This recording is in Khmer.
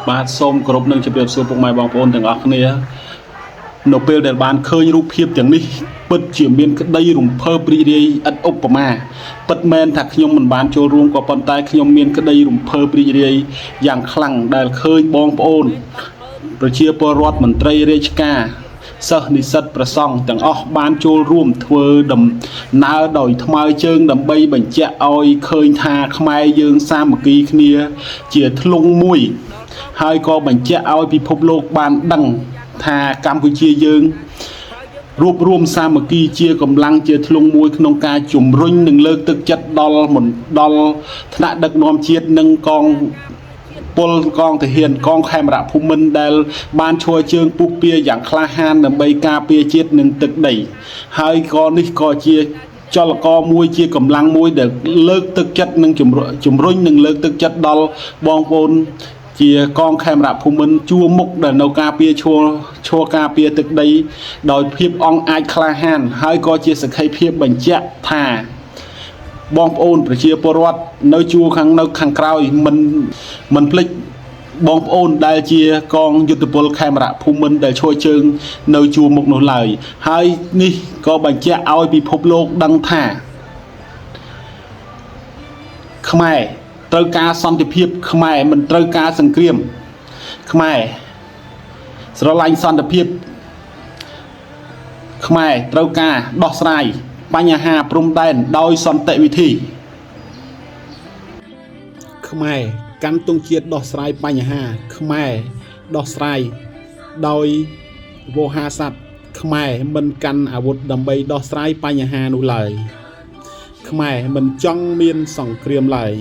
បាទសូមគោរពនឹងជម្រាបសួរពុកម៉ែបងប្អូនទាំងអស់គ្នានៅពេលដែលបានឃើញរូបភាពទាំងនេះពិតជាមានក្តីរំភើបរីករាយឥតឧបមាពិតមែនថាខ្ញុំមិនបានចូលរួមក៏ប៉ុន្តែខ្ញុំមានក្តីរំភើបរីករាយយ៉ាងខ្លាំងដែលឃើញបងប្អូនប្រជាពលរដ្ឋមន្ត្រីរាជការសិស្សនិស្សិតប្រសង់ទាំងអស់បានចូលរួមធ្វើដំណើរដោយថ្មើរជើងដើម្បីបញ្ជាក់ឲ្យឃើញថាខ្មែរយើងសាមគ្គីគ្នាជាធ្លុងមួយហើយក៏បញ្ជាក់ឲ្យពិភពលោកបានដឹងថាកម្ពុជាយើងរួបរวมសាមគ្គីជាកម្លាំងជាធ្លុងមួយក្នុងការជំរុញនិងលើកទឹកចិត្តដល់ថ្នាក់ដឹកនាំជាតិនិងកងពលកងទាហានកងខេមរៈភូមិន្ទដែលបានឈរជើងពុះពៀយ៉ាងក្លាហានដើម្បីការពារជាតិនិងទឹកដីហើយក៏នេះក៏ជាចលករមួយជាកម្លាំងមួយដែលលើកទឹកចិត្តនិងជំរុញនិងលើកទឹកចិត្តដល់បងប្អូនជាកងខេមរៈភូមិន្ទជួរមុខដែលនៅការពារឈរការពារទឹកដីដោយភាពអង់អាចក្លាហានហើយក៏ជាសក្ខីភាពបញ្ជាក់ថាបងប្អូនប្រជាពលរដ្ឋនៅជួរខាងក្រោយមិនភ្លេចបងប្អូនដែលជាកងយុទ្ធពលខេមរៈភូមិន្ទដែលឈរជើងនៅជួរមុខនោះឡើយហើយនេះក៏បញ្ជាក់ឲ្យពិភពលោកដឹងថាខ្មែរត្រូវការសន្តិភាពខ្មែរមិនត្រូវការសង្គ្រាមខ្មែរស្រឡាញ់សន្តិភាពខ្មែរត្រូវការដោះស្រាយបញ្ហាព្រំដែនដោយសន្តិវិធីខ្មែរកាន់ទង់ជាតិដោះស្រាយបញ្ហាខ្មែរដោះស្រាយដោយវោហារស័ព្ទខ្មែរមិនកាន់អាវុធដើម្បីដោះស្រាយបញ្ហានោះឡើយខ្មែរមិនចង់មានសង្គ្រាមឡើយ